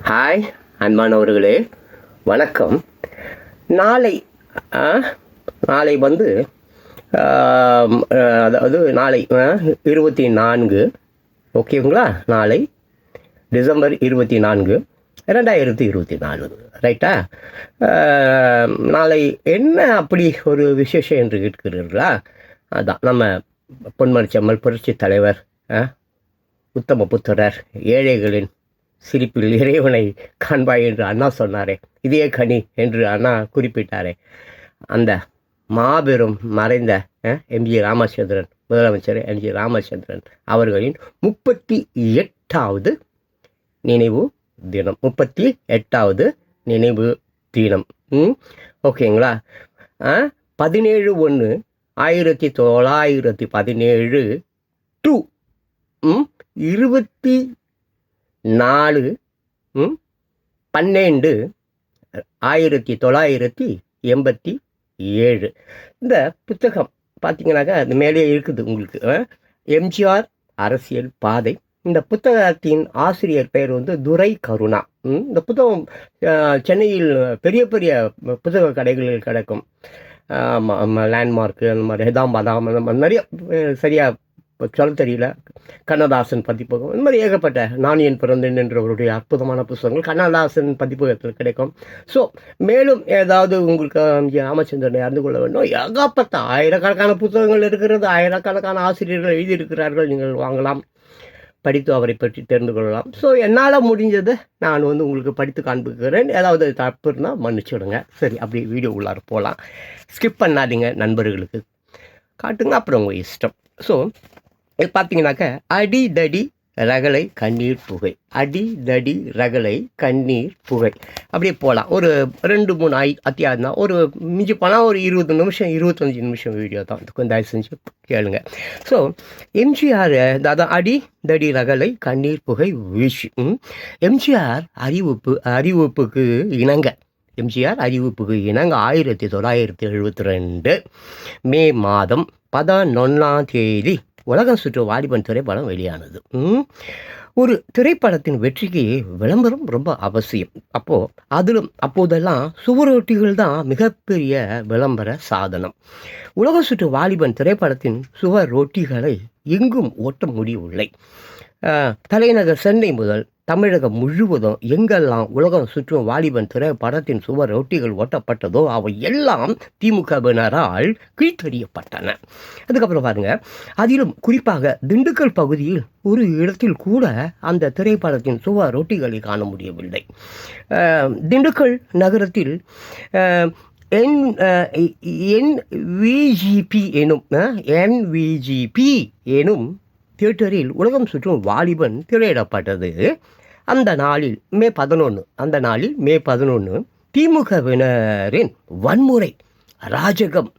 Hi அன்பானவர்களே, வணக்கம். நாளை நாளை வந்து அதாவது நாளை 24, ஓகேங்களா? நாளை டிசம்பர் 24, 2024, ரைட்டா? நாளை என்ன அப்படி ஒரு விசேஷம் என்று கேட்கிறீர்களா? அதான் நம்ம பொன்மனச்செம்மல் புரட்சி தலைவர், உத்தம புத்திரர், ஏழைகளின் சிரிப்பில் இறைவனை காண்பாய் என்று அண்ணா சொன்னாரே, இதே கனி என்று அண்ணா குறிப்பிட்டாரே, அந்த மாபெரும் மறைந்த எம்ஜி ராமச்சந்திரன், முதலமைச்சர் எம்ஜி ராமச்சந்திரன் அவர்களின் 38வது நினைவு தினம். 38வது நினைவு தினம். ஓகேங்களா? 17/1/1917 டு 24/12/1987. இந்த புத்தகம் பார்த்தீங்கன்னாக்கா அது மேலே இருக்குது உங்களுக்கு, எம்ஜிஆர் அரசியல் பாதை. இந்த புத்தகத்தின் ஆசிரியர் பெயர் வந்து துரை கருணா. இந்த புத்தகம் சென்னையில் பெரிய பெரிய புத்தக கடைகளில் கிடைக்கும். லேண்ட்மார்க்கு அந்த மாதிரி ஹெதாம்பாதாம் அந்த மாதிரி நிறைய சரியாக சொல்ல தெரியல. கண்ணதாசன் பதிப்பகம், இந்த மாதிரி ஏகப்பட்ட நான் என் பிறந்தேன் என்றவருடைய அற்புதமான புத்தகங்கள் கண்ணதாசன் பதிப்பகத்தில் கிடைக்கும். ஸோ மேலும் ஏதாவது உங்களுக்கு ராமச்சந்திரனை அறிந்து கொள்ள வேண்டும், ஏகப்பட்ட ஆயிரக்கணக்கான புத்தகங்கள் இருக்கிறது, ஆயிரக்கணக்கான ஆசிரியர்கள் எழுதியிருக்கிறார்கள். நீங்கள் வாங்கலாம், படித்து அவரை பற்றி தெரிந்து கொள்ளலாம். ஸோ என்னால் முடிஞ்சதை நான் வந்து உங்களுக்கு படித்து காண்பிக்கிறேன். ஏதாவது தப்பு இருந்தால் மன்னிச்சுடுங்க. சரி, அப்படி வீடியோ உள்ளார போகலாம். ஸ்கிப் பண்ணாதீங்க, நண்பர்களுக்கு காட்டுங்க, அப்புறம் உங்கள் இஷ்டம். ஸோ இது பார்த்தீங்கன்னாக்க அடிதடி ரகளை கண்ணீர் புகை, அடிதடி ரகளை கண்ணீர் புகை, அப்படியே போகலாம். ஒரு 2-3 அத்தியாயம் தான். ஒரு மிஞ்சி போனால் ஒரு 20 நிமிஷம் 25 நிமிஷம் வீடியோ தான். கொஞ்சம் தயவு செஞ்சு கேளுங்க. ஸோ எம்ஜிஆர் அதான் அடிதடி ரகளை கண்ணீர் புகை வீழ்ச்சி. எம்ஜிஆர் அறிவிப்புக்கு இணங்க 1972 மே மாதம் 11ஆம் தேதி உலகம் சுற்று வாலிபன் திரைப்படம் வெளியானது. ஒரு திரைப்படத்தின் வெற்றிக்கு விளம்பரம் ரொம்ப அவசியம். அப்போதெல்லாம் சுவரொட்டிகள் தான் மிகப்பெரிய விளம்பர சாதனம். உலகம் சுற்று வாலிபன் திரைப்படத்தின் சுவரொட்டிகளை எங்கும் ஓட்ட முடியவில்லை. தலைநகர் சென்னை முதல் தமிழகம் முழுவதும் எங்கெல்லாம் உலகம் சுற்றும் வாலிபன் திரைப்படத்தின் சுவர் ரொட்டிகள் ஒட்டப்பட்டதோ அவை எல்லாம் திமுகவினரால் கீழ்த்தெறியப்பட்டன. அதுக்கப்புறம் பாருங்க, அதிலும் குறிப்பாக திண்டுக்கல் பகுதியில் ஒரு இடத்தில் கூட அந்த திரைப்படத்தின் சுவர் ரொட்டிகளை காண முடியவில்லை. திண்டுக்கல் நகரத்தில் NVGP எனும் தியேட்டரில் உலகம் சுற்றும் வாலிபன் திரையிடப்பட்டது. அந்த நாளில் மே 11 திமுகவினரின் வன்முறை, அராஜகம்,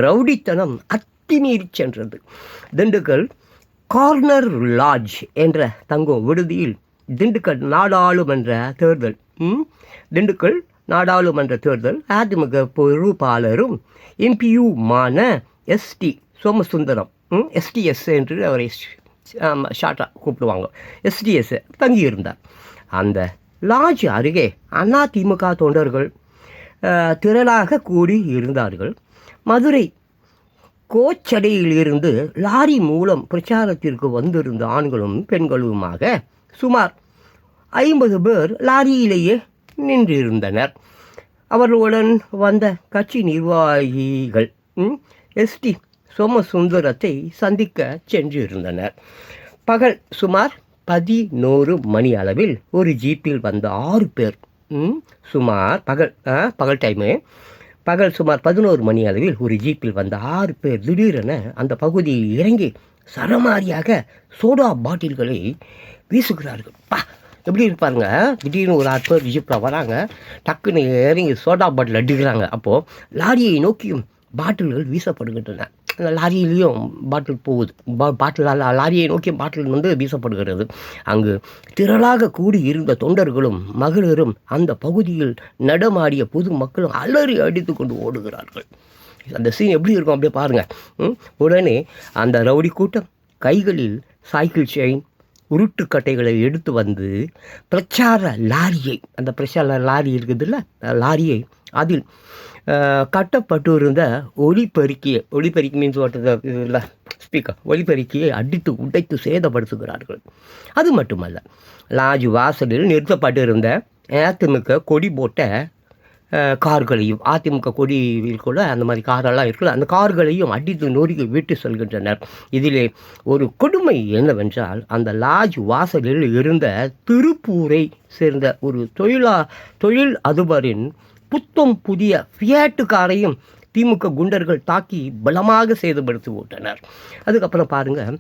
ரவுடித்தனம் அத்துமீறி சென்றது. திண்டுக்கல் கார்னர் லாட்ஜ் என்ற தங்கும் விடுதியில் திண்டுக்கல் நாடாளுமன்ற தேர்தல் அதிமுக பொறுப்பாளரும் எம்பியுமான ST சோமசுந்தரம், STS என்று அவரை ஷார்ட்டாக கூப்பிடுவாங்க, SDS தங்கியிருந்தார். அந்த லாட்ஜ் அருகே அதிமுக தொண்டர்கள் திரளாக கூடி இருந்தார்கள். மதுரை கோச்சடையிலிருந்து லாரி மூலம் பிரச்சாரத்திற்கு வந்திருந்த ஆண்களும் பெண்களுமாக சுமார் 50 பேர் லாரியிலேயே நின்றிருந்தனர். அவர்களுடன் வந்த கட்சி நிர்வாகிகள் ST சோமசுந்தரத்தை சந்திக்க சென்றிருந்தனர். பகல் சுமார் 11 மணி அளவில் ஒரு ஜீப்பில் வந்த 6 பேர், பகல் டைமு, பகல் சுமார் 11 மணி அளவில் ஒரு ஜீப்பில் வந்த 6 பேர் திடீரென அந்த பகுதியில் இறங்கி சரமாரியாக சோடா பாட்டில்களை வீசுகிறார்கள். எப்படி இருப்பாருங்க, திடீர்னு ஒரு 6 பேர் ஜீப்பில் வராங்க, டக்குன்னு இறங்கி சோடா பாட்டில் அடிக்கிறாங்க. அப்போது லாரியை நோக்கியும் பாட்டில்கள் வீசப்படுகின்றன. அந்த லாரியிலையும் பாட்டில் போகுது, லாரியை நோக்கி பாட்டில் வந்து வீசப்படுகிறது. அங்கு திரளாக கூடி இருந்த தொண்டர்களும் மகளிரும் அந்த பகுதியில் நடமாடிய பொது மக்களும் அலறி அடித்து கொண்டு ஓடுகிறார்கள். அந்த சீன் எப்படி இருக்கும் அப்படியே பாருங்கள். உடனே அந்த ரவுடி கூட்டம் கைகளில் சைக்கிள் செயின், உருட்டுக்கட்டைகளை எடுத்து வந்து பிரச்சார லாரியை, அந்த பிரச்சார லாரி இருக்குதுல்ல, லாரியை அதில் கட்டப்பட்டு இருந்த ஒலிபெருக்கி மீன்ஸ் இல்லை ஸ்பீக்கர், ஒலிபெருக்கியை அடித்து உடைத்து சேதப்படுத்துகிறார்கள். அது மட்டுமல்ல, லாஜ் வாசலில் நிறுத்தப்பட்டிருந்த அதிமுக கொடி போட்ட கார்களையும், அதிமுக கொடி கூட அந்த மாதிரி காரெல்லாம் இருக்குல்ல, அந்த கார்களையும் அடித்து நொறுக்கி விட்டு செல்கின்றனர். இதிலே ஒரு கொடுமை என்னவென்றால், அந்த லாஜ் வாசலில் இருந்த திருப்பூரை சேர்ந்த ஒரு தொழில் அதிபரின் புத்தம் புதிய ஃபியாட்டு காரையும் திமுக குண்டர்கள் தாக்கி பலமாக சேதப்படுத்தி விட்டனர். அதுக்கப்புறம் பாருங்கள்,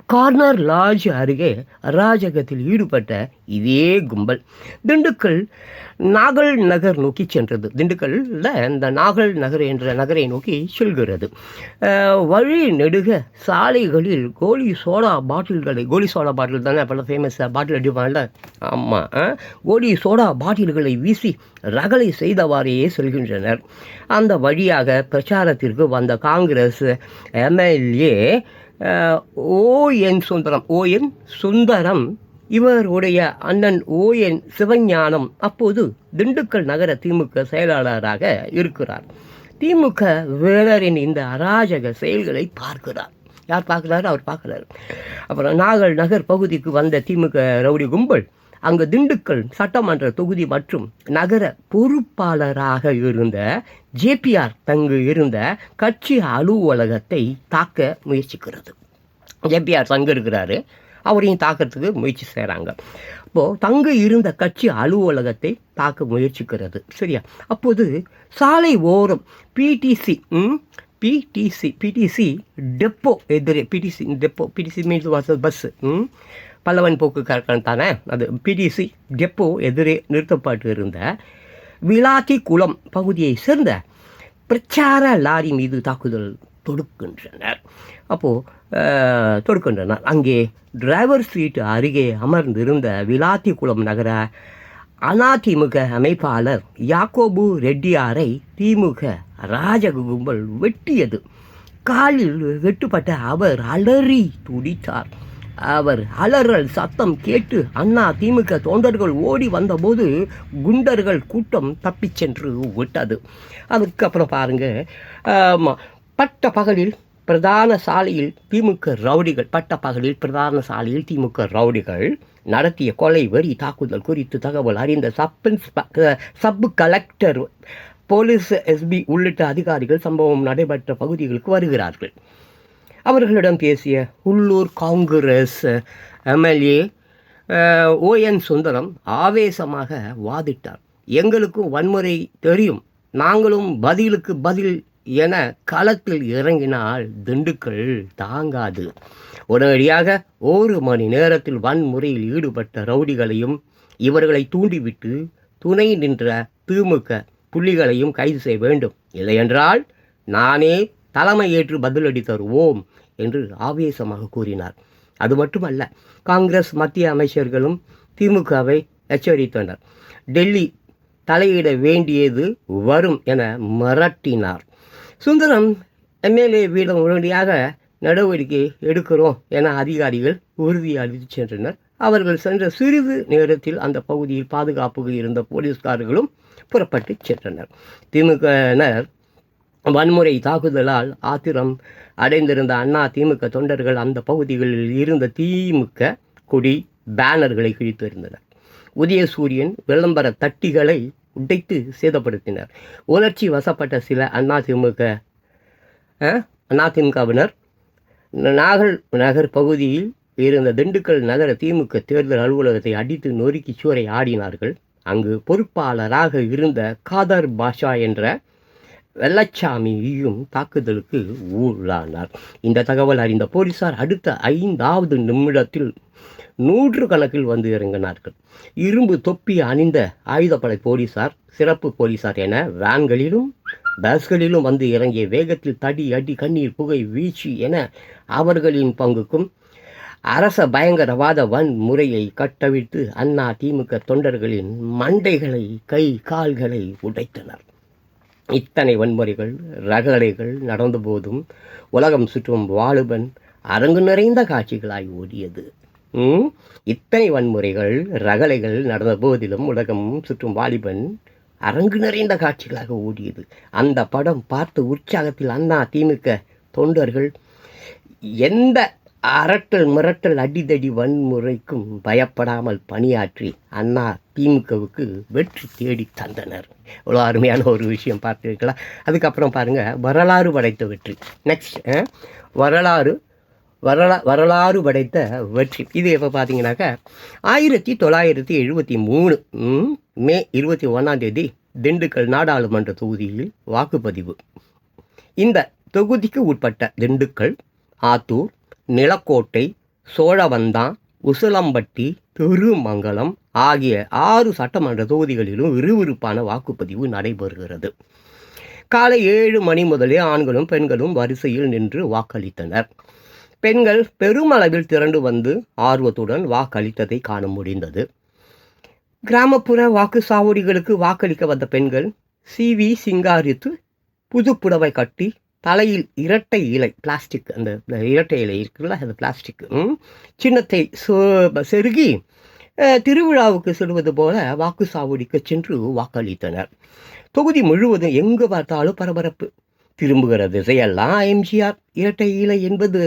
கார்னர் லாட்ஜ் அருகே அராஜகத்தில் ஈடுபட்ட இதே கும்பல் திண்டுக்கல் நாகல் நகர் நோக்கி சென்றது. திண்டுக்கல்ல இந்த நாகல் நகர் என்ற நகரை நோக்கி செல்கிறது. வழி நெடுக சாலைகளில் கோலி சோடா பாட்டில் தானே பல ஃபேமஸ் பாட்டில் அடிப்பாங்கல்ல, ஆமாம், கோலி சோடா பாட்டில்களை வீசி ரகளை செய்தவாறே செல்கின்றனர். அந்த வழியாக பிரச்சாரத்திற்கு வந்த காங்கிரஸ் எம்எல்ஏ ஓஎன் சுந்தரம் இவருடைய அண்ணன் ஓஎன் சிவஞானம் அப்போது திண்டுக்கல் நகர திமுக செயலாளராக இருக்கிறார். திமுக வேளரின் இந்த அராஜக செயல்களை பார்க்கிறார். யார் பார்க்குறாரு? அவர் பார்க்குறாரு. அப்புறம் நாகல் நகர் பகுதிக்கு வந்த திமுக ரவுடி கும்பல் அங்கு திண்டுக்கல் சட்டமன்ற தொகுதி மற்றும் நகர பொறுப்பாளராக இருந்த ஜேபிஆர் தங்கு இருந்த கட்சி அலுவலகத்தை தாக்க முயற்சிக்கிறது. ஜேபிஆர் தங்கு இருக்கிறாரு, அவரையும் தாக்கிறதுக்கு முயற்சி செய்கிறாங்க. அப்போது தங்கு இருந்த கட்சி அலுவலகத்தை தாக்க முயற்சிக்கிறது. சரியா? அப்போது சாலை ஓரம் பிடிசி டெப்போ எதிரே, பிடிசி மீன்ஸ் பஸ்ஸு, பல்லவன் போக்கு கரெக்டான தானே, அது பிடிசி டெப்போ எதிரே நிறுத்தப்பட்டு இருந்த விளாத்தி குளம் பகுதியை சேர்ந்த பிரச்சார லாரி மீது தாக்குதல் தொடுக்கின்றனர். அங்கே டிரைவர் சீட் அருகே அமர்ந்திருந்த விளாத்தி குளம் நகர அதிமுக அமைப்பாளர் யாக்கோபு ரெட்டியாரை திமுக ராஜக கும்பல் வெட்டியது. காலில் வெட்டுப்பட்ட அவர் அலறி துடித்தார். அவர் அலறல் சத்தம் கேட்டு அண்ணா திமுக தொண்டர்கள் ஓடி வந்தபோது குண்டர்கள் கூட்டம் தப்பிச் சென்று விட்டது. அதுக்கப்புறம் பாருங்க, பட்ட பகலில் பிரதான சாலையில் திமுக ரவுடிகள் நடத்திய கொலை வெறி தாக்குதல் குறித்து தகவல் அறிந்த சப் கலெக்டர், போலீஸ், எஸ்பி உள்ளிட்ட அதிகாரிகள் சம்பவம் நடைபெற்ற பகுதிகளுக்கு வருகிறார்கள். அவர்களிடம் பேசிய உள்ளூர் காங்கிரஸ் எம்எல்ஏ ஓஎன் சுந்தரம் ஆவேசமாக வாதிட்டார். எங்களுக்கும் வன்முறை தெரியும், நாங்களும் பதிலுக்கு பதில் என களத்தில் இறங்கினால் திண்டுக்கல் தாங்காது. உடனடியாக 1 மணி நேரத்தில் வன்முறையில் ஈடுபட்ட ரவுடிகளையும் இவர்களை தூண்டிவிட்டு துணை நின்ற திமுக புள்ளிகளையும் கைது செய்ய வேண்டும், இல்லையென்றால் நானே தலைமை ஏற்று பதிலடி தருவோம் என்று ஆவேசமாக கூறினார். அது மட்டுமல்ல, காங்கிரஸ் மத்திய அமைச்சர்களும் திமுகவை எச்சரித்தனர். டெல்லி தலையிட வேண்டியது வரும் என மிரட்டினார். சுந்தரம் எம்எல்ஏவிடம் உடனடியாக நடவடிக்கை எடுக்கிறோம் என அதிகாரிகள் உறுதி அளித்து சென்றனர். அவர்கள் சென்ற சிறிது நேரத்தில் அந்த பகுதியில் பாதுகாப்புக்கு இருந்த போலீஸ்காரர்களும் புறப்பட்டு சென்றனர். திமுகவினர் வன்முறை தாக்குதலால் ஆத்திரம் அடைந்திருந்த அண்ணா திமுக தொண்டர்கள் அந்த பகுதிகளில் இருந்த திமுக கொடி பேனர்களை கிழித்திருந்தனர். உதயசூரியன் விளம்பர தட்டிகளை உடைத்து சேதப்படுத்தினர். உணர்ச்சி வசப்பட்ட சில அதிமுகவினர் நாகல் நகர் பகுதியில் இருந்த திண்டுக்கல் நகர திமுக தேர்தல் அலுவலகத்தை அடித்து நொறுக்கி சூறை ஆடினார்கள். அங்கு பொறுப்பாளராக இருந்த காதர் பாஷா என்ற வெள்ளச்சாமியும் தாக்குதலுக்கு உள்ளானார். இந்த தகவல் அறிந்த போலீசார் அடுத்த 5வது நிமிடத்தில் 100 கணக்கில் வந்து இறங்கினார்கள். இரும்பு தொப்பி அணிந்த ஆயுதப்படை போலீசார், சிறப்பு போலீசார் என வேன்களிலும் பஸ்களிலும் வந்து இறங்கிய வேகத்தில் தடி, அடி, கண்ணீர், புகை, வீழ்ச்சி என அவர்களின் பங்குக்கும் அரச பயங்கரவாத வன்முறையை கட்டவிழ்த்து அண்ணா திமுக தொண்டர்களின் மண்டைகளை, கை கால்களை உடைத்தனர். இத்தனை வன்முறைகள், ரகளைகள் நடந்த போதும் உலகம் சுற்றும் வாலிபன் அரங்கு நிறைந்த காட்சிகளாய் ஓடியது. ம், இத்தனை வன்முறைகள் ரகளைகள் நடந்த போதிலும் உலகம் சுற்றும் வாலிபன் அரங்கு நிறைந்த காட்சிகளாக ஓடியது. அந்த படம் பார்த்து உற்சாகத்தில் அண்ணா திமுக தொண்டர்கள் எந்த அரட்டல் மிரட்டல் அடிதடி வன்முறைக்கும் பயப்படாமல் பணியாற்றி அண்ணா திமுகவுக்கு வெற்றி தேடி தந்தனர். இவ்வளோ அருமையான ஒரு விஷயம் பார்த்துருக்கலாம். அதுக்கப்புறம் பாருங்கள், வரலாறு படைத்த வெற்றி. நெக்ஸ்ட் வரலாறு படைத்த வெற்றி. இது எப்போ பார்த்தீங்கன்னாக்கா 1973 மே 21 திண்டுக்கல் நாடாளுமன்ற தொகுதியில் வாக்குப்பதிவு. இந்த தொகுதிக்கு உட்பட்ட திண்டுக்கல், ஆத்தூர், நிலக்கோட்டை, சோழவந்தான், உசிலம்பட்டி, திருமங்கலம் ஆகிய 6 சட்டமன்ற தொகுதிகளிலும் விறுவிறுப்பான வாக்குப்பதிவு நடைபெறுகிறது. காலை 7 மணி முதலே ஆண்களும் பெண்களும் வரிசையில் நின்று வாக்களித்தனர். பெண்கள் பெருமளவில் திரண்டு வந்து ஆர்வத்துடன் வாக்களித்ததை காண முடிந்தது. கிராமப்புற வாக்குச்சாவடிகளுக்கு வாக்களிக்க வந்த பெண்கள் சிவி சிங்காரித்து புதுப்புடவை கட்டி தலையில் இரட்டை இலை பிளாஸ்டிக், அந்த இரட்டை இலை இருக்குல்ல, அந்த பிளாஸ்டிக் சின்னத்தை செருகி திருவிழாவுக்கு செல்வது போல வாக்குச்சாவடிக்கு சென்று வாக்களித்தனர். தொகுதி முழுவதும் எங்கு பார்த்தாலும் பரபரப்பு. திரும்புகிற திசையெல்லாம் எம்ஜிஆர் இரட்டை இலை என்பது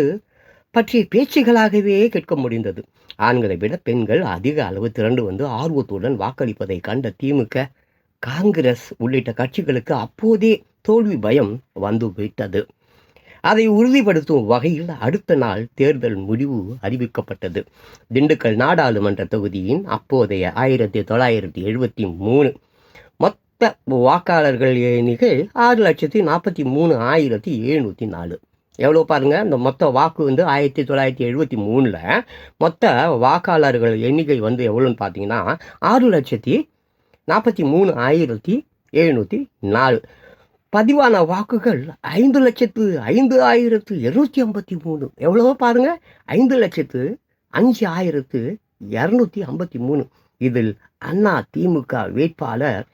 பற்றிய பேச்சுகளாகவே கேட்க முடிந்தது. ஆண்களை விட பெண்கள் அதிக அளவு திரண்டு வந்து ஆர்வத்துடன் வாக்களிப்பதை கண்ட திமுக, காங்கிரஸ் உள்ளிட்ட கட்சிகளுக்கு அப்போதே தோல்வி பயம் வந்துவிட்டது. அதை உறுதிப்படுத்தும் வகையில் அடுத்த நாள் தேர்தல் முடிவு அறிவிக்கப்பட்டது. திண்டுக்கல் நாடாளுமன்ற தொகுதியின் அப்போதைய 1973 மொத்த வாக்காளர்கள் எண்ணிக்கை 6,43,704. எவ்வளோ பாருங்கள், இந்த மொத்த வாக்கு 1973 மொத்த வாக்காளர்கள் எண்ணிக்கை எவ்வளோன்னு பார்த்தீங்கன்னா 6,43,704. பதிவான வாக்குகள் 5,05,253. எவ்வளவோ பாருங்கள், 5,05,253. இதில் அண்ணா திமுக வேட்பாளர்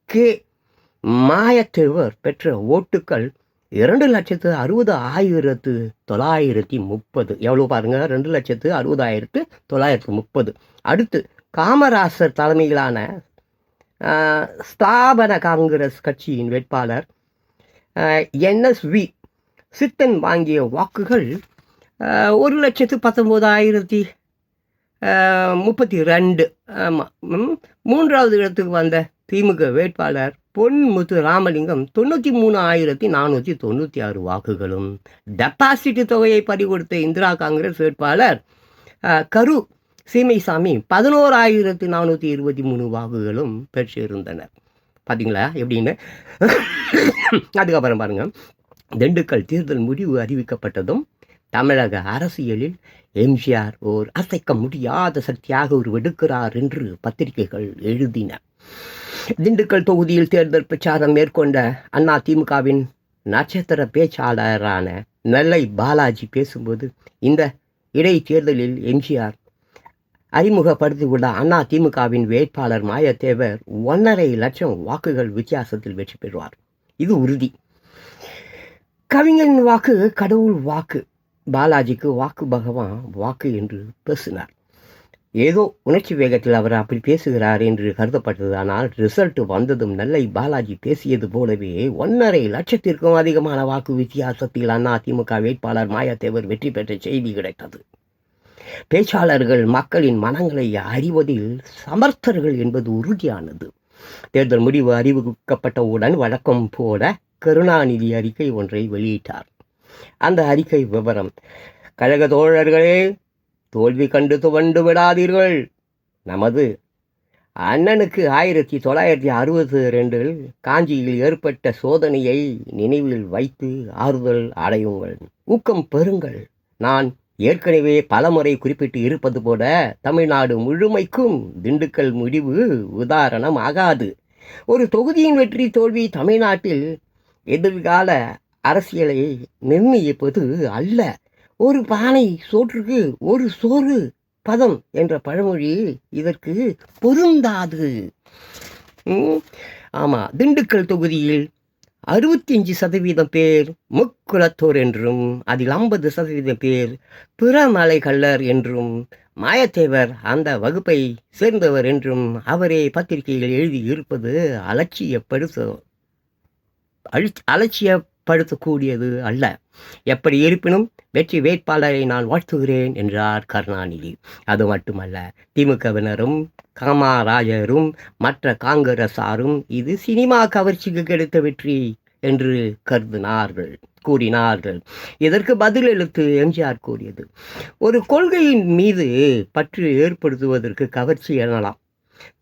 கே மாயத்தேவர் பெற்ற ஓட்டுக்கள் 2,60,930. எவ்வளோ பாருங்கள், 2,60,930. அடுத்து காமராசர் தலைமையிலான ஸ்தாபன காங்கிரஸ் கட்சியின் வேட்பாளர் NSV சித்தன் வாங்கிய வாக்குகள் 1,19,032. ஆமாம். மூன்றாவது இடத்துக்கு வந்த திமுக வேட்பாளர் பொன்முத்து ராமலிங்கம் 93,496 வாக்குகளும். டெபாசிட் தொகையை பறிகொடுத்த இந்திரா காங்கிரஸ் வேட்பாளர் கரு சீமைசாமி 11,423 வாக்குகளும் பெற்றிருந்தனர். பார்த்தீங்களா எப்படின்னு. அதுக்கப்புறம் பாருங்கள், திண்டுக்கல் தேர்தல் முடிவு அறிவிக்கப்பட்டதும் தமிழக அரசியலில் எம்ஜிஆர் ஓர் அசைக்க முடியாத சக்தியாக உருவெடுக்கிறார் என்று பத்திரிகைகள் எழுதின. திண்டுக்கல் தொகுதியில் தேர்தல் பிரச்சாரம் மேற்கொண்ட அண்ணா திமுகவின் நட்சத்திர பேச்சாளரான நெல்லை பாலாஜி பேசும்போது, இந்த இடைத்தேர்தலில் எம்ஜிஆர் அறிமுகப்படுத்தியுள்ள அண்ணா திமுகவின் வேட்பாளர் மாயத்தேவர் 1.5 லட்சம் வாக்குகள் வித்தியாசத்தில் வெற்றி பெறுவார், இது உறுதி. கவிஞன் வாக்கு கடவுள் வாக்கு, பாலாஜிக்கு வாக்கு பகவான் வாக்கு என்று பேசினார். ஏதோ உணர்ச்சி வேகத்தில் அவர் அப்படி பேசுகிறார் என்று கருதப்பட்டது. ஆனால் ரிசல்ட் வந்ததும் நெல்லை பாலாஜி பேசியது போலவே 1.5 லட்சத்திற்கும் அதிகமான வாக்கு வித்தியாசத்தில் அண்ணா திமுக வேட்பாளர் மாயத்தேவர் வெற்றி பெற்ற செய்தி கிடைத்தது. பேச்சாளர்கள் மக்களின் மனங்களை அறிவதில் சமர்த்தர்கள் என்பது உறுதியானது. தேர்தல் முடிவு அறிவிக்கப்பட்டவுடன் வழக்கம் போல கருணாநிதி அறிக்கை ஒன்றை வெளியிட்டார். அந்த அறிக்கை விவரம்: கழக தோழர்களே, தோல்வி கண்டு துவண்டு விடாதீர்கள். நமது அண்ணனுக்கு 1962 காஞ்சியில் ஏற்பட்ட சோதனையை நினைவில் வைத்து ஆறுதல் அடையுங்கள், ஊக்கம் பெறுங்கள். நான் ஏற்கனவே பலமுறை குறிப்பிட்டு இருப்பது போல தமிழ்நாடு முழுமைக்கும் திண்டுக்கல் முடிவு உதாரணம் ஆகாது. ஒரு தொகுதியின் வெற்றி தோல்வி தமிழ்நாட்டில் எதிர்கால அரசியலை நிர்ணயிப்பது அல்ல. ஒரு பானை சோற்றுக்கு ஒரு சோறு பதம் என்ற பழமொழி இதற்கு பொருந்தாது. ஆமாம், திண்டுக்கல் தொகுதியில் 65% பேர் முக்குலத்தோர் என்றும் அதில் 50% பேர் பிறமலைக்கள்ளர் என்றும் மாயத்தேவர் அந்த வகுப்பை சேர்ந்தவர் என்றும் அவரே பத்திரிகையில் எழுதி இருப்பது அலட்சியப்படுத்தக்கூடியது அல்ல. எப்படி இருப்பினும் வெற்றி வேட்பாளரை நான் வாழ்த்துகிறேன் என்றார் கருணாநிதி. அது மட்டுமல்ல, திமுகவினரும் காமராஜரும் மற்ற காங்கிரசாரும் இது சினிமா கவர்ச்சிக்கு கிடைத்த வெற்றி என்று கூறினார்கள். இதற்கு பதிலளித்து எம்ஜிஆர் கூறியது, ஒரு கொள்கையின் மீது பற்று ஏற்படுத்துவதற்கு கவர்ச்சி எனலாம்.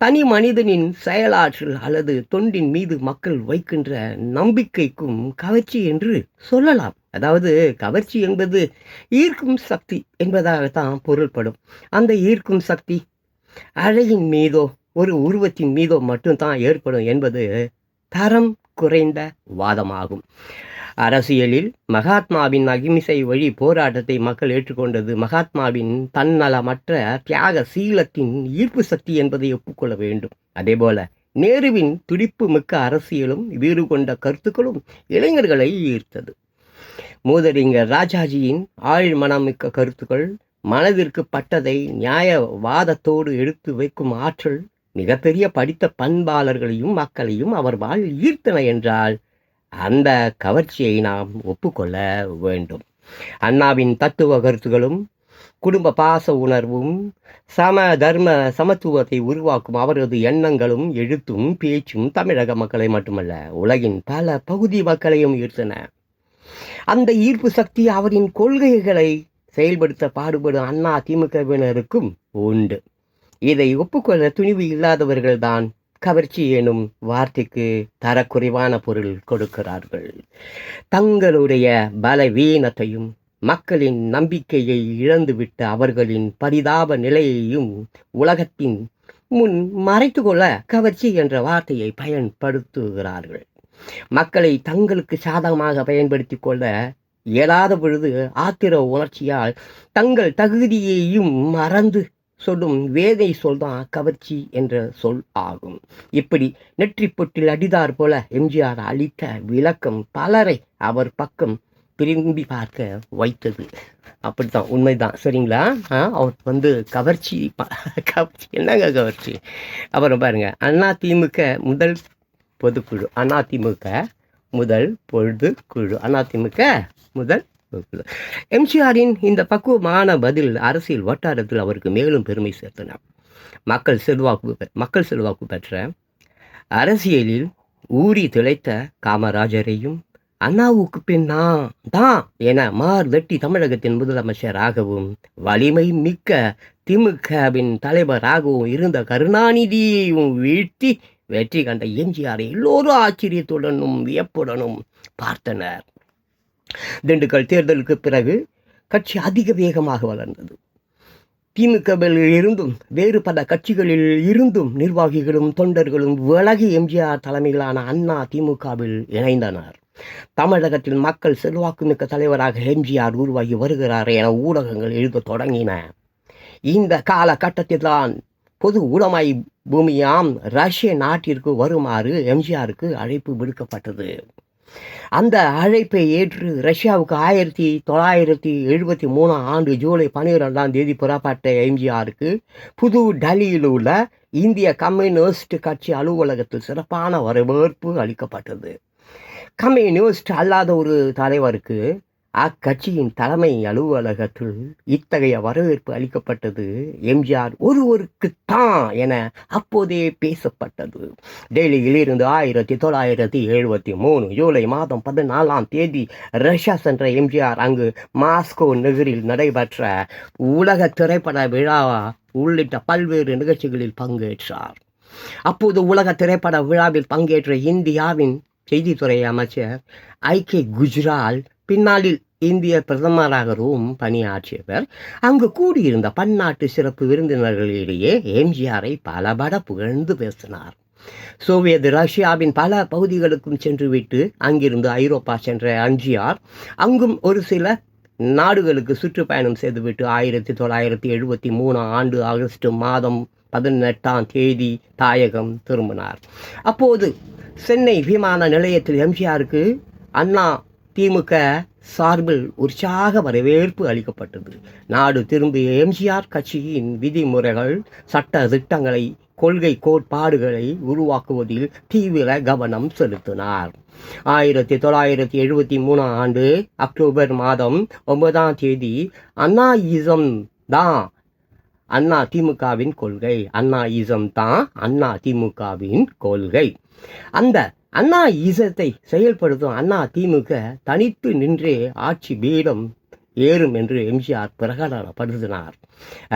தனி மனிதனின் செயலாற்றல் அல்லது தொண்டின் மீது மக்கள் வைக்கின்ற நம்பிக்கைக்கும் கவர்ச்சி என்று சொல்லலாம். அதாவது கவர்ச்சி என்பது ஈர்க்கும் சக்தி என்பதாகத்தான் பொருள்படும். அந்த ஈர்க்கும் சக்தி அழகின் மீதோ ஒரு உருவத்தின் மீதோ மட்டும்தான் ஏற்படும் என்பது தரம் குறைந்த வாதமாகும். அரசியலில் மகாத்மாவின் அகிம்சை வழி போராட்டத்தை மக்கள் ஏற்றுக்கொண்டது மகாத்மாவின் தன்னலமற்ற தியாக சீலத்தின் ஈர்ப்பு சக்தி என்பதை ஒப்புக்கொள்ள வேண்டும். அதேபோல நேருவின் துடிப்பு மிக்க அரசியலும் வீறு கொண்ட கருத்துக்களும் இளைஞர்களை ஈர்த்தது. மூதறிஞர் ராஜாஜியின் ஆழ்மனமிக்க கருத்துக்கள் மனதிற்கு பட்டதை நியாயவாதத்தோடு எடுத்து வைக்கும் ஆற்றல் மிகப்பெரிய படித்த பண்பாளர்களையும் மக்களையும் அவர் வாழ் ஈர்த்தன என்றால் அந்த கவர்ச்சியை நாம் ஒப்புக்கொள்ள வேண்டும். அண்ணாவின் தத்துவ கருத்துகளும் குடும்ப பாச உணர்வும் தர்ம சமத்துவத்தை உருவாக்கும் அவரது எண்ணங்களும் எழுத்தும் பேச்சும் தமிழக மக்களை மட்டுமல்ல உலகின் பல பகுதி மக்களையும் ஈர்த்தன. அந்த ஈர்ப்பு சக்தி அவரின் கொள்கைகளை செயல்படுத்த பாடுபடும் அண்ணா திமுகவினருக்கும் உண்டு. இதை ஒப்புக்கொள்ள துணிவு இல்லாதவர்கள்தான் கவர்ச்சி எனும் வார்த்தைக்கு தரக்குறைவான பொருள் கொடுக்கிறார்கள். தங்களுடைய பலவீனத்தையும் மக்களின் நம்பிக்கையை இழந்துவிட்ட அவர்களின் பரிதாப நிலையையும் உலகத்தின் முன் மறைத்து கொள்ள கவர்ச்சி என்ற வார்த்தையை பயன்படுத்துகிறார்கள். மக்களை தங்களுக்கு சாதகமாக பயன்படுத்தி கொள்ள இயலாத பொழுது ஆத்திர உணர்ச்சியால் தங்கள் தகுதியையும் மறந்து சொல்லும் வேதை சொல்தான் கவர்ச்சி என்ற சொல் ஆகும். இப்படி நெற்றி பொட்டில் அடிதார் போல எம்ஜிஆர் அளித்த விளக்கம் பலரை அவர் பக்கம் திரும்பி பார்க்க வைத்தது. அப்படித்தான், உண்மைதான். சரிங்களா? அவர் கவர்ச்சி என்னங்க கவர்ச்சி? அப்புறம் பாருங்க, அதிமுக முதல் பொதுக்குழு, அதிமுக முதல் எம்ஜிஆரின் இந்த பக்குவமான பதில் அரசியல் வட்டாரத்தில் அவருக்கு மேலும் பெருமை சேர்த்தன. மக்கள் செல்வாக்கு பெற்ற அரசியலில் ஊறி திளைத்த காமராஜரையும் அண்ணாவுக்கு பின் தான் என மார்தட்டி தமிழகத்தின் முதலமைச்சராகவும் வலிமை மிக்க திமுகவின் தலைவராகவும் இருந்த கருணாநிதியையும் வீழ்த்தி வெற்றி கண்ட எம்ஜிஆரை எல்லோரும் ஆச்சரியத்துடனும் வியப்புடனும் பார்த்தனர். திண்டுக்கல் தேர்தலுக்கு பிறகு கட்சி அதிக வேகமாக வளர்ந்தது. திமுகவில் இருந்தும் வேறு பல கட்சிகளில் இருந்தும் நிர்வாகிகளும் தொண்டர்களும் விலகி எம்ஜிஆர் தலைமையிலான அண்ணா திமுகவில் இணைந்தனர். தமிழகத்தில் மக்கள் செல்வாக்கு மிக்க தலைவராக எம்ஜிஆர் உருவாகி வருகிறார் என ஊடகங்கள் எழுத தொடங்கின. இந்த காலகட்டத்தில் தான் பொது உடைமை பூமியாம் ரஷ்ய நாட்டிற்கு வருமாறு எம்ஜிஆருக்கு அழைப்பு விடுக்கப்பட்டது. அந்த அழைப்பை ஏற்று ரஷ்யாவுக்கு 1973 ஜூலை 12 புறப்பட்ட எம்ஜிஆருக்கு புது டெல்லியில் உள்ள இந்திய கம்யூனிஸ்ட் கட்சி அலுவலகத்தில் சிறப்பான வரவேற்பு அளிக்கப்பட்டது. கம்யூனிஸ்ட் அல்லாத ஒரு தலைவருக்கு அக்கட்சியின் தலைமை அலுவலகத்தில் இத்தகைய வரவேற்பு அளிக்கப்பட்டது எம்ஜிஆர் ஒருவருக்குத்தான் என அப்போதே பேசப்பட்டது. டெல்லியில் இருந்து 1973 ஜூலை 14 ரஷ்யா சென்ற எம்ஜிஆர் அங்கு மாஸ்கோ நகரில் நடைபெற்ற உலக திரைப்பட விழா உள்ளிட்ட பல்வேறு நிகழ்ச்சிகளில் பங்கேற்றார். அப்போது உலக திரைப்பட விழாவில் பங்கேற்ற இந்தியாவின் செய்தித்துறை அமைச்சர் ஐ.கே. குஜ்ரால் பின்னாளில் இந்திய பிரதமராகவும் பணியாற்றியவர். அங்கு கூடியிருந்த பன்னாட்டு சிறப்பு விருந்தினர்களிடையே எம்ஜிஆரை பலபட புகழ்ந்து பேசினார். சோவியத் ரஷ்யாவின் பல பகுதிகளுக்கும் சென்றுவிட்டு அங்கிருந்து ஐரோப்பா சென்ற எம்ஜிஆர் அங்கும் ஒரு சில நாடுகளுக்கு சுற்றுப்பயணம் செய்துவிட்டு 1973 ஆகஸ்ட் மாதம் 18ஆம் தேதி தாயகம் திரும்பினார். அப்போது சென்னை விமான நிலையத்தில் எம்ஜிஆருக்கு அண்ணா திமுக சார்பில் உற்சாக வரவேற்பு அளிக்கப்பட்டது. நாடு திரும்பிய எம்ஜிஆர் கட்சியின் விதிமுறைகள், சட்ட திட்டங்களை, கொள்கை கோட்பாடுகளை உருவாக்குவதில் தீவிர கவனம் செலுத்தினார். 1973 ஆண்டு அக்டோபர் மாதம் 9ஆம் தேதி அண்ணாயிசம் தான் அண்ணா திமுகவின் கொள்கை. அண்ணாயிசம் தான் அண்ணா திமுகவின் கொள்கை. அந்த அண்ணா ஈசத்தை செயல்படுத்தும் அண்ணா திமுக தனித்து நின்றே ஆட்சி பீடம் ஏறும் என்று எம்ஜிஆர் பிரகடனப்படுத்தினார்.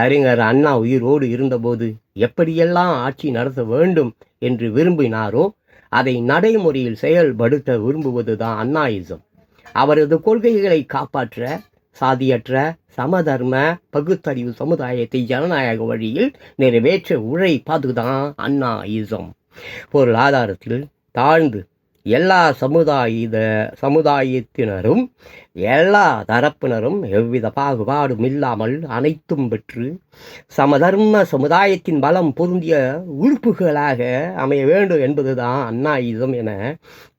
அறிஞர் அண்ணா உயிரோடு இருந்தபோது எப்படியெல்லாம் ஆட்சி நடத்த வேண்டும் என்று விரும்பினாரோ அதை நடைமுறையில் செயல்படுத்த விரும்புவதுதான் அண்ணாயிசம். அவரது கொள்கைகளை காப்பாற்ற சாதியற்ற சமதர்ம பகுத்தறிவு சமுதாயத்தை ஜனநாயக வழியில் நிறைவேற்ற உழைப்பதுதான் அண்ணாயிசம். பொருளாதாரத்தில் தாழ்ந்து எல்லா சமுதாயத்தினரும் எல்லா தரப்பினரும் எவ்வித பாகுபாடும் இல்லாமல் அனைத்தும் பெற்று சமதர்ம சமுதாயத்தின் பலம் பொருந்திய உறுப்புகளாக அமைய வேண்டும் என்பதுதான் அண்ணாயிசம் என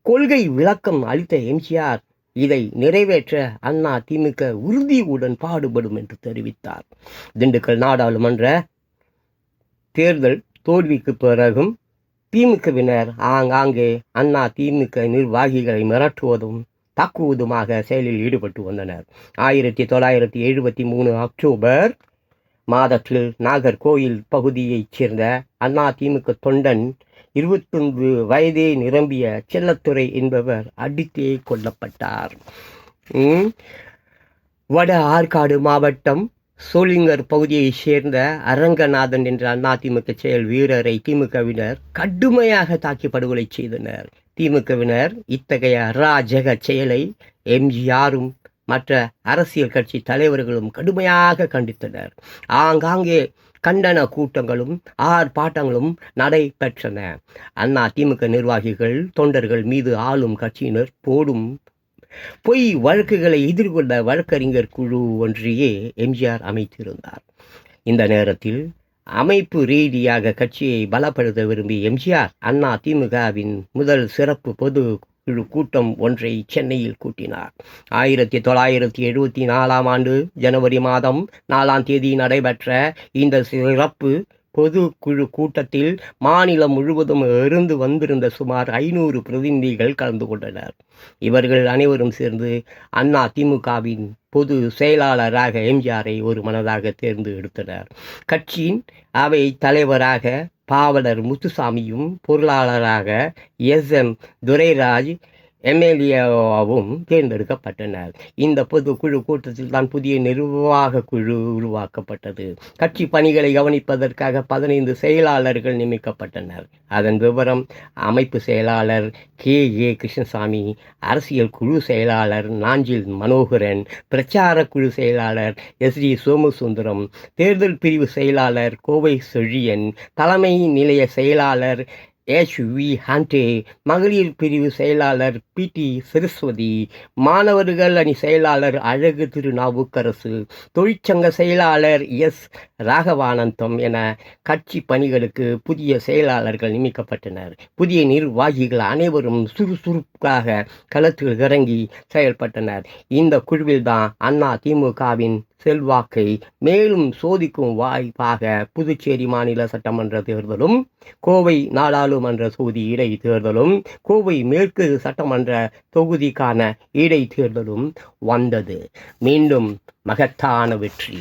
கொள்கை விளக்கம் அளித்த எம்ஜிஆர் இதை நிறைவேற்ற அண்ணா திமுக உறுதியுடன் பாடுபடும் என்று தெரிவித்தார். திண்டுக்கல் நாடாளுமன்ற தேர்தல் தோல்விக்கு பிறகும் திமுகவினர் ஆங்காங்கே அண்ணா திமுக நிர்வாகிகளை மிரட்டுவதும் தாக்குவதுமாக செயலில் ஈடுபட்டு வந்தனர். 1973 அக்டோபர் மாதத்தில் நாகர்கோயில் பகுதியைச் சேர்ந்த அண்ணா திமுக தொண்டன் 21 வயதே நிரம்பிய செல்லத்துறை என்பவர் அடித்தே கொல்லப்பட்டார். வட ஆற்காடு மாவட்டம் சோளிங்கர் பகுதியைச் சேர்ந்த அரங்கநாதன் என்ற அதிமுக செயல் வீரரை திமுகவினர் கடுமையாக தாக்கி படுகொலை செய்தனர். திமுகவினர் இத்தகைய அராஜக செயலை எம்ஜிஆரும் மற்ற அரசியல் கட்சி தலைவர்களும் கடுமையாக கண்டித்தனர். ஆங்காங்கே கண்டன கூட்டங்களும் ஆர்ப்பாட்டங்களும் நடைபெற்றன. அண்ணா திமுக நிர்வாகிகள் தொண்டர்கள் மீது ஆளும் கட்சியினர் போடும் பொய் வழக்குகளை எதிர்கொண்ட வழக்கறிஞர் குழு ஒன்றையே எம்ஜிஆர் அமைத்திருந்தார். இந்த நேரத்தில் அமைப்பு ரீதியாக கட்சியை பலப்படுத்த விரும்பிய எம்ஜிஆர் அண்ணா திமுகவின் முதல் சிறப்பு பொது குழு கூட்டம் ஒன்றை சென்னையில் கூட்டினார். 1974 ஆண்டு ஜனவரி மாதம் 4ஆம் தேதி நடைபெற்ற இந்த சிறப்பு பொது குழு கூட்டத்தில் மாநிலம் முழுவதும் இருந்து வந்திருந்த சுமார் 500 பிரதிநிதிகள் கலந்து கொண்டனர். இவர்கள் அனைவரும் சேர்ந்து அண்ணா திமுகவின் பொது செயலாளராக எம்ஜிஆரை ஒரு மனதாக தேர்ந்து எடுத்தனர். கட்சியின் அவை தலைவராக பாவலர் முத்துசாமியும் பொருளாளராக எஸ்.எம். துரைராஜ் எம்எல்ஏவும் தேர்ந்தெடுக்கப்பட்டனர். இந்த பொதுக்குழு கூட்டத்தில் தான் புதிய நிர்வாக குழு உருவாக்கப்பட்டது. கட்சி பணிகளை கவனிப்பதற்காக 15 செயலாளர்கள் நியமிக்கப்பட்டனர். அதன் விவரம்: அமைப்பு செயலாளர் கே.ஏ. கிருஷ்ணசாமி, அரசியல் குழு செயலாளர் நாஞ்சில் மனோகரன், பிரச்சார குழு செயலாளர் எஸ்.டி. சோமசுந்தரம், தேர்தல் பிரிவு செயலாளர் கோவை செழியன், தலைமை நிலைய செயலாளர் H.V. ஹண்டே, மகளிர் பிரிவு செயலாளர் P.T. சரஸ்வதி, மாணவர்கள் அணி செயலாளர் அழகு திருநாவுக்கரசு, தொழிற்சங்க செயலாளர் எஸ். ராகவானந்தம் என கட்சி பணிகளுக்கு புதிய செயலாளர்கள் நியமிக்கப்பட்டனர். புதிய நிர்வாகிகள் அனைவரும் சுறுசுறுப்பாக களத்தில் இறங்கி செயல்பட்டனர். இந்த குழுவில்தான் அண்ணா திமுகவின் செல்வாக்கை மேலும் சோதிக்கும் வாய்ப்பாக புதுச்சேரி மாநில சட்டமன்ற தேர்தலும், கோவை நாடாளுமன்ற தொகுதி இடைத்தேர்தலும், கோவை மேற்கு சட்டமன்ற தொகுதிக்கான இடைத்தேர்தலும் வந்தது. மீண்டும் மகத்தான வெற்றி.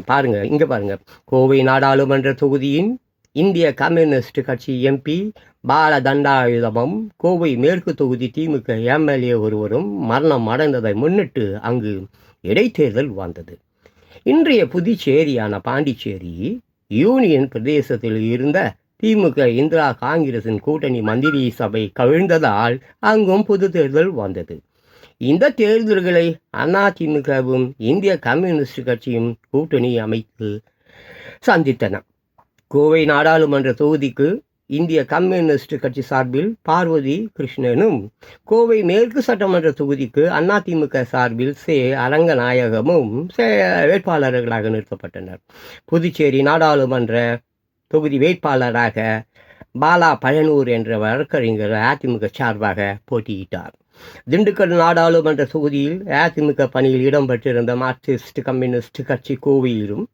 பாருங்க, இங்க பாருங்க. கோவை நாடாளுமன்ற தொகுதியின் இந்திய கம்யூனிஸ்ட் கட்சி எம்பி பாலதண்டாயுதமும் கோவை மேற்கு தொகுதி திமுக எம்எல்ஏ ஒருவரும் மரணம் அடைந்ததை முன்னிட்டு அங்கு இடைத்தேர்தல் வந்தது. இன்றைய புதுச்சேரியான பாண்டிச்சேரி யூனியன் பிரதேசத்தில் இருந்த திமுக இந்திரா காங்கிரசின் கூட்டணி மந்திரி சபை கவிழ்ந்ததால் அங்கும் பொது தேர்தல் வந்தது. இந்த தேர்தல்களை அதிமுகவும் இந்திய கம்யூனிஸ்ட் கட்சியும் கூட்டணி அமைத்து சந்தித்தன. கோவை நாடாளுமன்ற தொகுதிக்கு இந்திய கம்யூனிஸ்ட் கட்சி சார்பில் பார்வதி கிருஷ்ணனும், கோவை மேற்கு சட்டமன்ற தொகுதிக்கு அதிமுக சார்பில் அரங்கநாயகமும் வேட்பாளர்களாக நிறுத்தப்பட்டனர். புதுச்சேரி நாடாளுமன்ற தொகுதி வேட்பாளராக பாலா பழனூர் என்ற வழக்கறிஞர் அதிமுக சார்பாக போட்டியிட்டார். திண்டுக்கல் நாடாளுமன்ற தொகுதியில் அதிமுக பணியில் இடம்பெற்றிருந்த மார்க்சிஸ்ட் கம்யூனிஸ்ட் கட்சி கோவையிலும்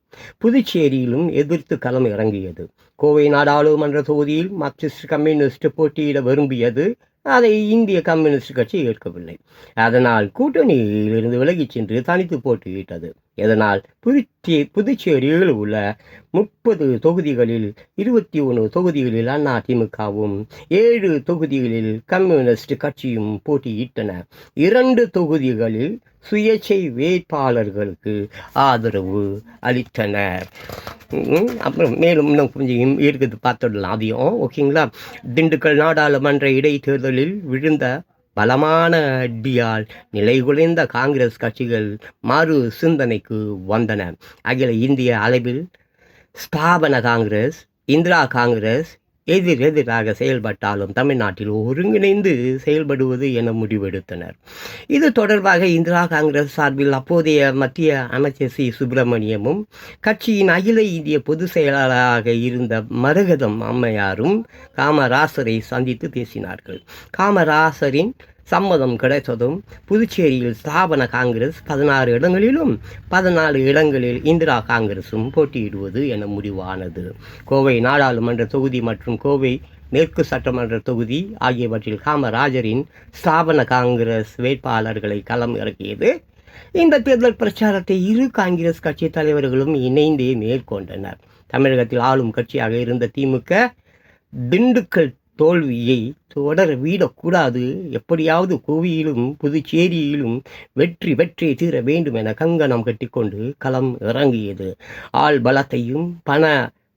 புதுச்சேரியிலும் எதிர்த்து களம் இறங்கியது. கோவை நாடாளுமன்ற தொகுதியில் மார்க்சிஸ்ட் கம்யூனிஸ்ட் போட்டியிட விரும்பியது. அதை இந்திய கம்யூனிஸ்ட் கட்சி ஏற்கவில்லை. அதனால் கூட்டணியிலிருந்து விலகிச் சென்று தனித்து போட்டியிட்டது. இதனால் புதுச்சேரியில் உள்ள 30 தொகுதிகளில் 21 தொகுதிகளில் அதிமுகவும் 7 தொகுதிகளில் கம்யூனிஸ்ட் கட்சியும் போட்டியிட்டன. 2 தொகுதிகளில் சுயேட்சை வேட்பாளர்களுக்கு ஆதரவு அளித்தனர். அப்புறம் மேலும் இன்னும் கொஞ்சம் இருக்குது, பார்த்துடலாம் அதையும். ஓகேங்களா? திண்டுக்கல் நாடாளுமன்ற இடைத்தேர்தலில் விழுந்த பலமான அடியால் நிலைகுலைந்த காங்கிரஸ் கட்சிகள் மறு சிந்தனைக்கு வந்தன. அகில இந்திய அளவில் ஸ்தாபன காங்கிரஸ், இந்திரா காங்கிரஸ் எதிராக செயல்பட்டாலும் தமிழ்நாட்டில் ஒருங்கிணைந்து செயல்படுவது என முடிவெடுத்தனர். இது தொடர்பாக இந்திரா காங்கிரஸ் சார்பில் அப்போதைய மத்திய அமைச்சர் சி. சுப்பிரமணியமும் கட்சியின் அகில இந்திய பொதுச் செயலாளராக இருந்த மரகதம் அம்மையாரும் காமராசரை சந்தித்து பேசினார்கள். காமராசரின் சம்மதம் கிடைத்ததும் புதுச்சேரியில் ஸ்தாபன காங்கிரஸ் 16 இடங்களிலும் 14 இடங்களில் இந்திரா காங்கிரசும் போட்டியிடுவது என முடிவானது. கோவை நாடாளுமன்ற தொகுதி மற்றும் கோவை மேற்கு சட்டமன்ற தொகுதி ஆகியவற்றில் காமராஜரின் ஸ்தாபன காங்கிரஸ் வேட்பாளர்களை களம் இறக்கியது. இந்த தேர்தல் பிரச்சாரத்தை இரு காங்கிரஸ் கட்சி தலைவர்களும் இணைந்தே மேற்கொண்டனர். தமிழகத்தில் ஆளும் கட்சியாக இருந்த திமுக திண்டுக்கல் தோல்வியை தொடர விடக்கூடாது, எப்படியாவது கோவையிலும் புதுச்சேரியிலும் வெற்றி தீர வேண்டும் என கங்கணம் கட்டிக்கொண்டு களம் இறங்கியது. ஆள் பலத்தையும் பண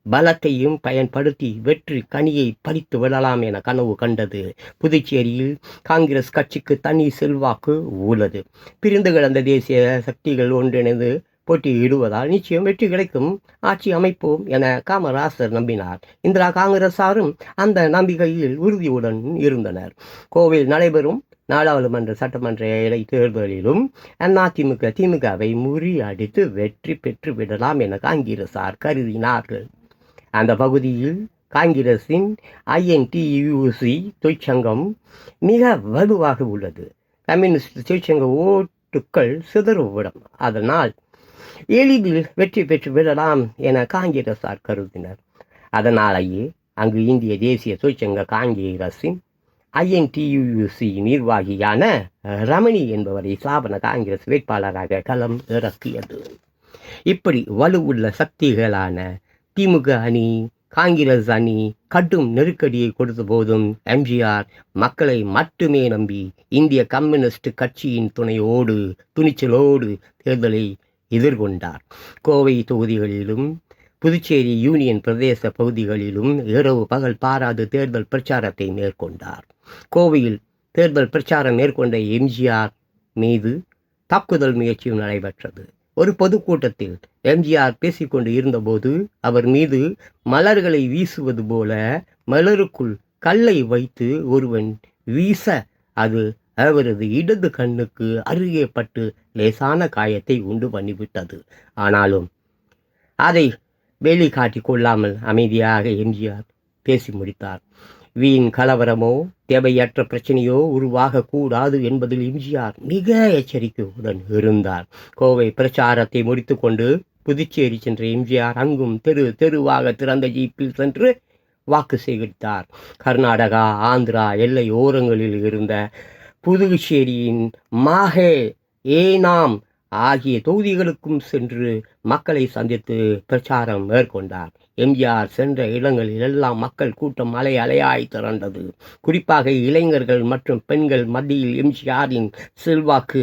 பலத்தையும் பயன்படுத்தி வெற்றி கனியை பறித்து விடலாம் என கனவு கண்டது. புதுச்சேரியில் காங்கிரஸ் கட்சிக்கு தனி செல்வாக்கு உள்ளது. பிரிந்து கிடந்த தேசிய சக்திகள் ஒன்றிணைந்து போட்டியிடுவதால் நிச்சயம் வெற்றி கிடைக்கும், ஆட்சி அமைப்போம் என காமராசர் நம்பினார். இந்திரா காங்கிரசாரும் அந்த நம்பிக்கையில் உறுதியுடன் இருந்தனர். கோவையில் நடைபெறும் நாடாளுமன்ற சட்டமன்ற இடைத்தேர்தலிலும் அதிமுக திமுகவை முறியடித்து வெற்றி பெற்று விடலாம் என காங்கிரசார் கருதினார்கள். அந்த பகுதியில் காங்கிரசின் INTUC தொழிற்சங்கம் மிக வலுவாக உள்ளது. கம்யூனிஸ்ட் தொழிற்சங்க ஓட்டுக்கள் சிதறுவிடும். அதனால் எளிதில் வெற்றி பெற்று விடலாம் என காங்கிரசார் கருதினர். அதனாலேயே அங்கு இந்திய தேசிய தொழிற்சங்க காங்கிரசின் INTUC நிர்வாகியான ரமணி என்பவரை ஸ்தாபன காங்கிரஸ் வேட்பாளராக களம் இறக்கியது. இப்படி வலுவுள்ள சக்திகளான திமுக அணி, காங்கிரஸ் அணி கடும் நெருக்கடியை கொடுத்த போதும் எம்ஜிஆர் மக்களை மட்டுமே நம்பி இந்திய கம்யூனிஸ்ட் கட்சியின் துணிச்சலோடு தேர்தலை எதிர்கொண்டார். கோவை தொகுதிகளிலும் புதுச்சேரி யூனியன் பிரதேச பகுதிகளிலும் இரவு பகல் பாராது தேர்தல் பிரச்சாரத்தை மேற்கொண்டார். கோவையில் தேர்தல் பிரச்சாரம் மேற்கொண்ட எம்ஜிஆர் மீது தாக்குதல் முயற்சியும் நடைபெற்றது. ஒரு பொதுக்கூட்டத்தில் எம்ஜிஆர் பேசிக்கொண்டு இருந்தபோது அவர் மீது மலர்களை வீசுவது போல மலருக்குள் கல்லை வைத்து ஒருவன் வீச அது அவரது இடது கண்ணுக்கு அருகே பட்டு லேசான காயத்தை உண்டு பண்ணிவிட்டது. ஆனாலும் அதை வெளிக்காட்டி கொள்ளாமல் அமைதியாக எம்ஜிஆர் பேசி முடித்தார். வீண் கலவரமோ தேவையற்ற பிரச்சனையோ உருவாகக்கூடாது என்பதில் எம்ஜிஆர் மிக எச்சரிக்கையுடன் இருந்தார். கோவை பிரச்சாரத்தை முடித்துக்கொண்டு புதுச்சேரி சென்ற எம்ஜிஆர் அங்கும் தெருவாக திறந்த ஜீப்பில் சென்று வாக்கு சேகரித்தார். கர்நாடகா, ஆந்திரா எல்லை ஓரங்களில் இருந்த புதுச்சேரியின் மாஹே, ஏனாம் ஆகிய தொகுதிகளுக்கும் சென்று மக்களை சந்தித்து பிரச்சாரம் மேற்கொண்டார். எம்ஜிஆர் சென்ற இடங்களில் எல்லாம் மக்கள் கூட்டம் அலையாய் திரண்டது. குறிப்பாக இளைஞர்கள் மற்றும் பெண்கள் மத்தியில் எம்ஜிஆரின் செல்வாக்கு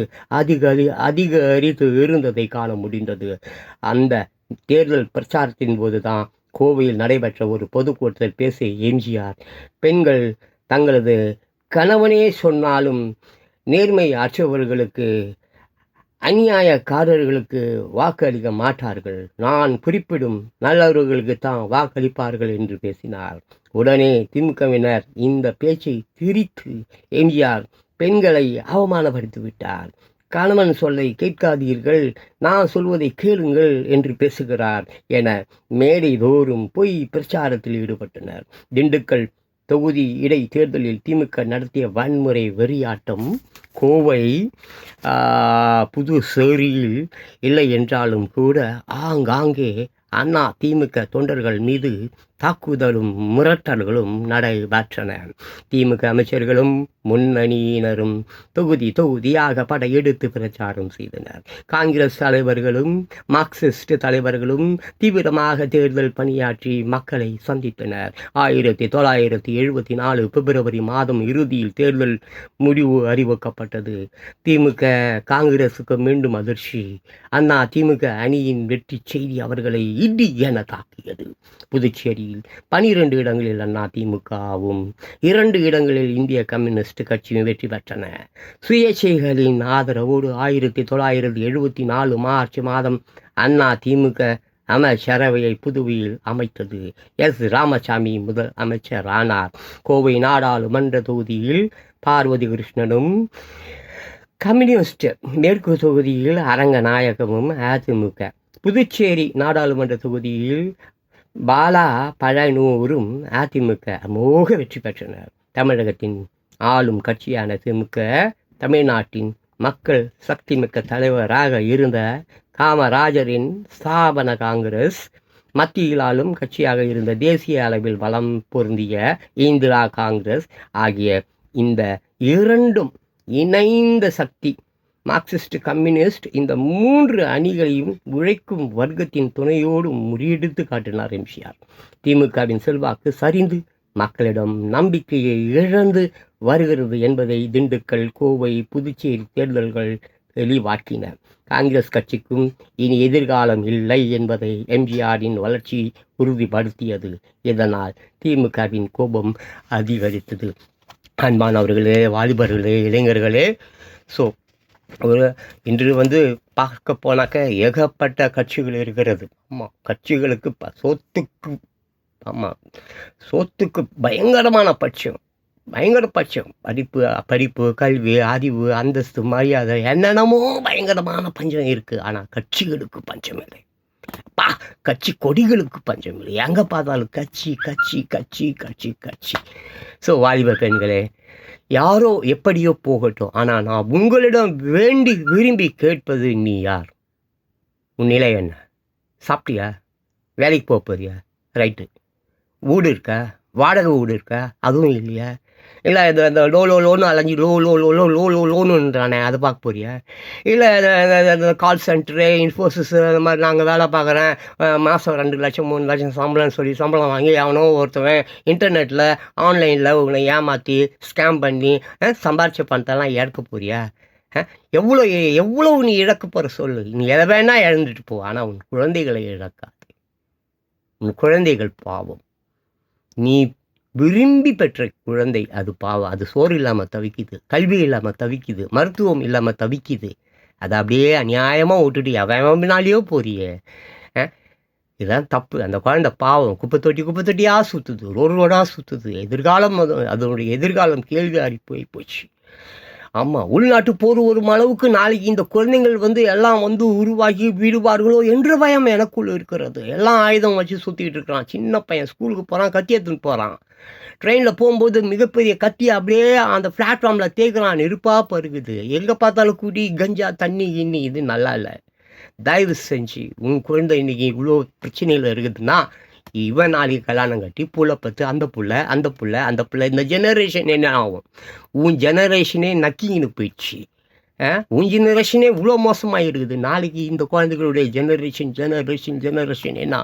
அதிகரித்து இருந்ததை காண முடிந்தது. அந்த தேர்தல் பிரச்சாரத்தின் போதுதான் கோவையில் நடைபெற்ற ஒரு பொதுக்கூட்டத்தில் பேசிய எம்ஜிஆர், பெண்கள் தங்களது கணவனே சொன்னாலும் நேர்மை அற்றவர்களுக்கு, அநியாயக்காரர்களுக்கு வாக்களிக்க மாட்டார்கள், நான் குறிப்பிடும் நல்லவர்களுக்கு தான் வாக்களிப்பார்கள் என்று பேசினார். உடனே திமுகவினர் இந்த பேச்சை திரித்து எம்ஜிஆர் பெண்களை அவமானப்படுத்தி விட்டார். கணவன் சொல்லை கேட்காதீர்கள், நான் சொல்வதை கேளுங்கள் என்று பேசுகிறார் என மேடை தோறும் பொய் பிரச்சாரத்தில் ஈடுபட்டனர். திண்டுக்கல் தொகுதி இடைத்தேர்தலில் திமுக நடத்திய வன்முறை வெறியாட்டம் கோவை புதுச்சேரியில் இல்லை என்றாலும் கூட ஆங்காங்கே அண்ணா திமுக தொண்டர்கள் மீது தாக்குதலும் மிரட்டல்களும் நடைபெற்றன. திமுக அமைச்சர்களும் முன்னணியினரும் தொகுதியாக படையெடுத்து பிரச்சாரம் செய்தனர். காங்கிரஸ் தலைவர்களும் மார்க்சிஸ்ட் தலைவர்களும் தீவிரமாக தேர்தல் பணியாற்றி மக்களை சந்தித்தனர். 1974 பிப்ரவரி மாதம் இறுதியில் தேர்தல் முடிவு அறிவிக்கப்பட்டது. திமுக காங்கிரசுக்கு மீண்டும் அதிர்ச்சி. அண்ணா திமுக அணியின் வெற்றி செய்தி அவர்களை இடி என தாக்கியது. புதுச்சேரியில் 12 இடங்களில் அண்ணா திமுகவும் 2 இடங்களில் இந்திய கம்யூனிஸ்ட் கட்சியும் வெற்றி பெற்றன. சுயேட்சைகளின் ஆதரவோடு 1974 மார்ச் மாதம் அண்ணா திமுக அமைச்சரவையை புதுவையில் அமைத்தது. எஸ். ராமசாமி முதல் அமைச்சர் ஆனார். கோவை நாடாளுமன்ற தொகுதியில் பார்வதி கிருஷ்ணனும், கம்யூனிஸ்ட் மேற்கு தொகுதியில் அரங்கநாயகமும் அதிமுக, புதுச்சேரி நாடாளுமன்ற தொகுதியில் பாலா பழனூரும் அதிமுக அமோக வெற்றி பெற்றனர். தமிழகத்தின் ஆளும் கட்சியான திமுக தமிழ்நாட்டின் மக்கள் சக்திமிக்க தலைவராக இருந்த காமராஜரின் ஸ்தாபன காங்கிரஸ், மத்தியில் ஆளும் கட்சியாக இருந்த தேசிய அளவில் பலம் பொருந்திய இந்திரா காங்கிரஸ் ஆகிய இந்த இரண்டும் இணைந்த சக்தி மார்க்சிஸ்ட் கம்யூனிஸ்ட் இந்த 3 அணிகளையும் உழைக்கும் வர்க்கத்தின் துணையோடு முறியடித்து காட்டினார் எம்ஜிஆர். திமுகவின் செல்வாக்கு சரிந்து மக்களிடம் நம்பிக்கையை இழந்து வருகிறது என்பதை திண்டுக்கல், கோவை, புதுச்சேரி தேர்தல்கள் தெளிவாக்கின. காங்கிரஸ் கட்சிக்கும் இனி எதிர்காலம் இல்லை என்பதை எம்ஜிஆரின் வளர்ச்சி உறுதிப்படுத்தியது. இதனால் திமுகவின் கோபம் அதிகரித்தது. அன்பானவர்களே, வாலிபர்களே, இளைஞர்களே, இன்று பார்க்க போனாக்க ஏகப்பட்ட கட்சிகள் இருக்கிறது. ஆமாம், கட்சிகளுக்கு சோத்துக்கு பயங்கர பட்சம். படிப்பு, கல்வி, அறிவு, அந்தஸ்து, மரியாதை, என்னென்னமோ பயங்கரமான பஞ்சம் இருக்குது. ஆனால் கட்சிகளுக்கு பஞ்சம் இல்லை. கட்சி கொடிகளுக்கு பஞ்சம் இல்லை. எங்கே பார்த்தாலும் கட்சி. வாலிப பெண்களே, யாரோ எப்படியோ போகட்டும், ஆனால் நான் உங்களிடம் விரும்பி கேட்பது, நீ யார்? உன் நிலை என்ன? சாப்பிட்டியா? வேலைக்கு போறியா? ரைட்டு. வீடு இருக்கா? வாடகை வீடு இருக்கா? அதுவும் இல்லையா? இல்லை இந்த லோன்னு அலைஞ்சி லோனுன்றானே, அதை பார்க்க போறியா? இல்லை இந்த கால் சென்டரு, இன்ஃபோசிஸ், அந்த மாதிரி நாங்கள் வேலை பார்க்குறேன், மாதம் 2 லட்சம் 3 லட்சம் சம்பளம்னு சொல்லி சம்பளம் வாங்கி அவனோ ஒருத்தவன் இன்டர்நெட்டில் ஆன்லைனில் உன்னை ஏமாற்றி ஸ்கேம் பண்ணி சம்பாரிச்ச பணத்தெல்லாம் இழக்க போறியா? எவ்வளோ நீ இழக்க போகிற சொல்லு. நீ எதை வேணா இழந்துட்டு போ, ஆனால் உன் குழந்தைகளை இழக்காது. உன் குழந்தைகள் பாவம். நீ விரும்பி பெற்ற குழந்தை அது பாவம். அது சோறு இல்லாமல் தவிக்குது, கல்வி இல்லாமல் தவிக்குது, மருத்துவம் இல்லாமல் தவிக்குது. அதை அப்படியே அநியாயமாக விட்டுட்டு எவனாலேயோ போறியே. இதுதான் தப்பு. அந்த குழந்தை பாவம். குப்பை தொட்டியாக சுற்றுது, ரோடாக சுற்றுது. அதனுடைய எதிர்காலம் கேள்வி போச்சு. ஆமாம், உள்நாட்டு போர் வரும் அளவுக்கு நாளைக்கு இந்த குழந்தைங்கள் எல்லாம் உருவாகி விடுவார்களோ என்ற பயம் எனக்குள்ள இருக்கிறது. எல்லாம் ஆயுதம் வச்சு சுற்றிக்கிட்டு இருக்கிறான். சின்ன பையன் ஸ்கூலுக்கு போகிறான், கத்தி எடுத்துன்னு போகிறான். ட்ரெயினில் போகும்போது மிகப்பெரிய கத்தி அப்படியே அந்த பிளாட்ஃபார்மில் தேய்க்கிறான். நெருப்பாக பருகுது. எங்கே பார்த்தாலும் குடி, கஞ்சா, தண்ணி, இது நல்லா இல்லை. தயவு செஞ்சு உன் குழந்தை இன்னைக்கு இவ்வளோ பிரச்சனையில் இருக்குதுன்னா, இவன் நாளைக்கு கல்யாணம் கட்டி புள்ள பத்து, அந்த புள்ள இந்த ஜெனரேஷன் என்ன ஆகும்? உன் ஜெனரேஷனே நக்கின்னு போயிடுச்சு. உன் ஜெனரேஷனே இவ்வளோ மோசமாக இருக்குது. நாளைக்கு இந்த குழந்தைகளுடைய ஜெனரேஷன் என்ன?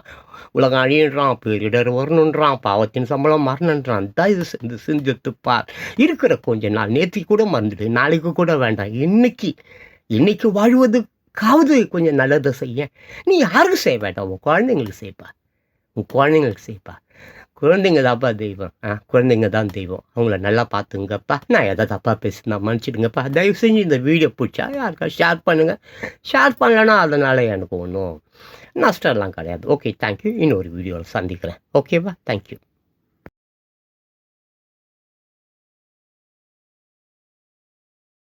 உலகம் அழியன்றான், பேரிடர் வரணுன்றான், பாவத்தின் சம்பளம் மரணன்றான். தயவு செஞ்சுப்பார். இருக்கிற கொஞ்ச நாள் நேற்று கூட மறந்துடு, நாளைக்கு கூட வேண்டாம். இன்னைக்கு வாழ்வதுக்காவது கொஞ்சம் நல்லதை செய்ய. நீ யாருக்கு செய்ய வேண்டாம்? உன் குழந்தைங்களுக்கு செய்ப்பா. குழந்தைங்க தான்ப்பா தெய்வம். குழந்தைங்க தான் தெய்வம். அவங்கள நல்லா பார்த்துங்கப்பா. நான் எதை தப்பாக பேசுனா மன்னிச்சிடுங்கப்பா. தயவு செஞ்சு இந்த வீடியோ பிடிச்சா யாருக்கா ஷேர் பண்ணுங்கள். ஷேர் பண்ணலன்னா அதனால் எனக்கு ஒன்றும் நஷ்டம்லாம் கிடையாது. Okay, thank you. இன்னொரு வீடியோவில் சந்திக்கிறேன். ஓகேவா? தேங்க்யூ.